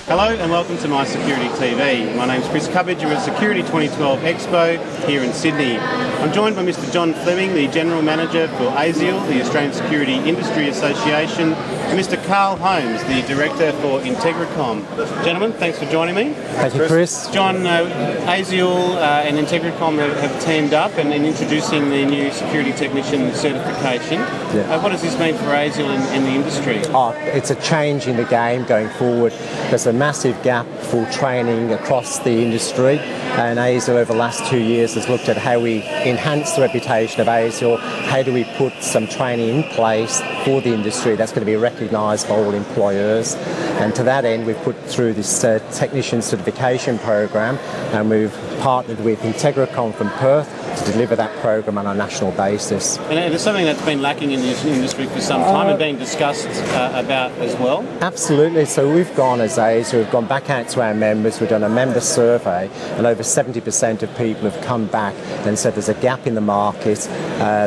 Hello and welcome to My Security TV. My name's Chris Cubbage. We're at Security 2012 Expo here in Sydney. I'm joined by Mr. John Fleming, the General Manager for ASIAL, the Australian Security Industry Association, and Mr. Carl Holmes, the Director for Integracom. Gentlemen, thanks for joining me. Thank you, Chris. John, ASIAL and Integracom have teamed up in introducing the new security technician certification. Yeah. What does this mean for ASIAL in the industry? It's a change in the game going forward. There's a massive gap for training across the industry, and ASIAL over the last 2 years has looked at how we enhance the reputation of ASIAL, how do we put some training in place for the industry that's going to be recognised by all employers. And to that end, we've put through this technician certification program, and we've partnered with Integracom from Perth to deliver that program on a national basis. And it's something that's been lacking in this industry for some time and being discussed about as well? Absolutely. So we've gone as ASIAL, we've gone back out to our members, we've done a member survey, and over 70% of people have come back and said there's a gap in the market,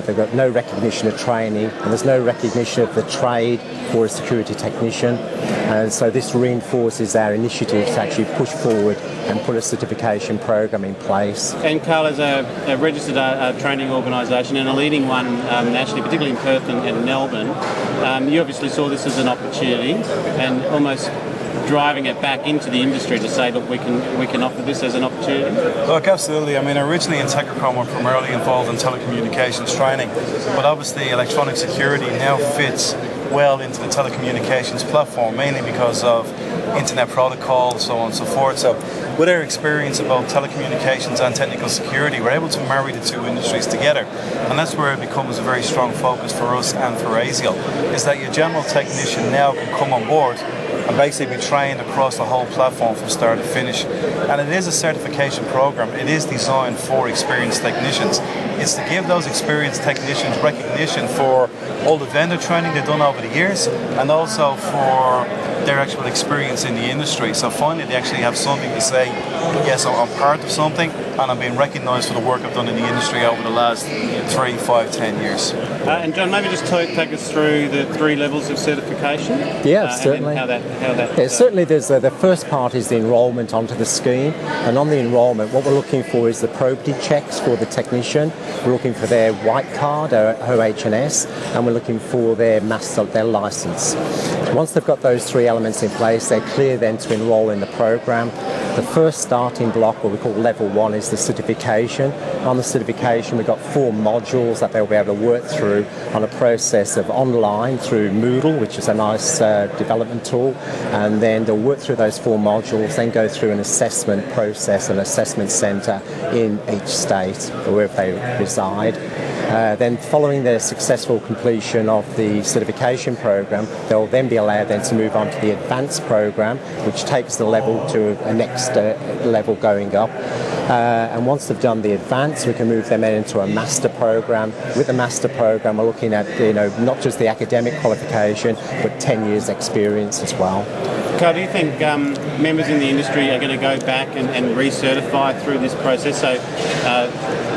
they've got no recognition of training, and there's no recognition of the trade for a security technician. And so this reinforces our initiative to actually push forward and put a certification program in place. And Carl, as a registered training organisation and a leading one nationally, particularly in Perth and Melbourne, you obviously saw this as an opportunity and almost driving it back into the industry to say, look, we can offer this as an opportunity? Look, absolutely. I mean, originally Integracom were primarily involved in telecommunications training, but obviously electronic security now fits well into the telecommunications platform, mainly because of internet protocol, so on and so forth. So with our experience about telecommunications and technical security, we're able to marry the two industries together, and that's where it becomes a very strong focus for us and for ASIAL, is that your general technician now can come on board and basically be trained across the whole platform from start to finish. And it is a certification program. It is designed for experienced technicians. It's to give those experienced technicians recognition for all the vendor training they've done over the years, and also for their actual experience in the industry. So finally they actually have something to say, yes, I'm part of something and I'm being recognised for the work I've done in the industry over the last 3, 5, 10 years. And John, maybe just take us through the 3 levels of certification. Yeah, certainly. Certainly there's the first part is the enrolment onto the scheme, and on the enrolment what we're looking for is the probity checks for the technician. We're looking for their white card, or OH&S, and we're looking for their licence. Once they've got those 3 elements in place, they're clear then to enrol in the program. The first starting block, what we call level 1, is the certification. On the certification, we've got 4 modules that they'll be able to work through on a process of online through Moodle, which is a nice development tool, and then they'll work through those 4 modules, then go through an assessment process, an assessment centre in each state or wherever they reside. Then following their successful completion of the certification program, they'll then be allowed then to move on to the advanced program, which takes the level to a next level going up. And once they've done the advanced, we can move them into a master program. With the master program, we're looking at not just the academic qualification, but 10 years experience as well. Carl, do you think members in the industry are going to go back and recertify through this process? So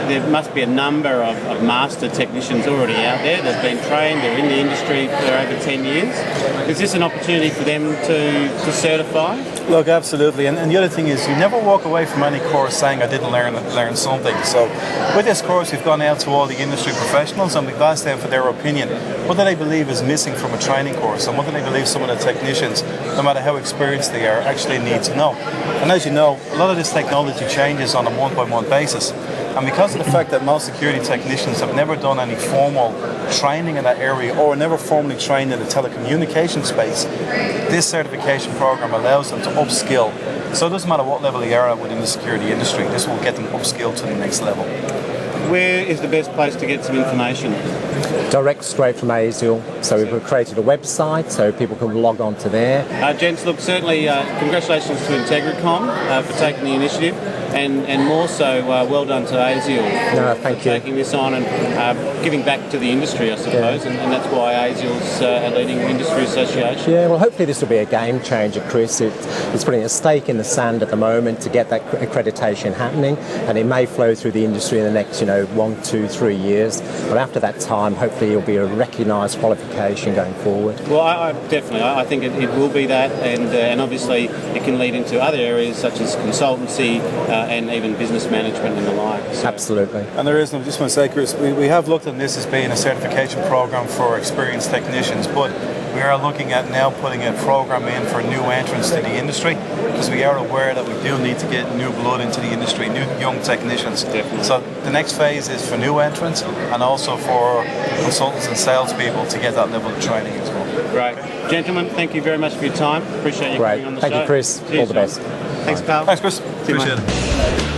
there must be a number of master technicians already out there that have been trained, they're in the industry for over 10 years. Is this an opportunity for them to certify? Look, absolutely. And the other thing is, you never walk away from any course saying I didn't learn something. So with this course, we've gone out to all the industry professionals and we've asked them for their opinion. What do they believe is missing from a training course, and what do they believe some of the technicians, no matter how experienced they are, actually need to know? And as you know, a lot of this technology changes on a one-by-one basis. And because of the fact that most security technicians have never done any formal training in that area or never formally trained in the telecommunications space, this certification program allows them to upskill. So it doesn't matter what level they are at within the security industry, this will get them upskilled to the next level. Where is the best place to get some information? Direct straight from ASIAL. So we've created a website so people can log on to there. Gents, look, certainly congratulations to Integracom for taking the initiative. and more so, well done to ASIAL thank for you. taking this on and giving back to the industry, I suppose, and that's why ASIAL's a leading industry association. Yeah, well, hopefully this will be a game changer, Chris. It's putting a stake in the sand at the moment to get that accreditation happening, and it may flow through the industry in the next, 1, 2, 3 years. But after that time, hopefully it'll be a recognised qualification going forward. Well, I definitely. I think it will be that, and obviously it can lead into other areas such as consultancy and even business management and the like. So. Absolutely. And there is, I just want to say, Chris, we have looked at this as being a certification program for experienced technicians, but we are looking at now putting a program in for new entrants to the industry, because we are aware that we do need to get new blood into the industry, new young technicians. Definitely. So the next phase is for new entrants and also for consultants and salespeople to get that level of training as well. Great. Gentlemen, thank you very much for your time. Appreciate you coming on the show. Thank you, Chris. Cheers, All the best. Thanks, Carl. Thanks, Chris. See you, Appreciate mate. it.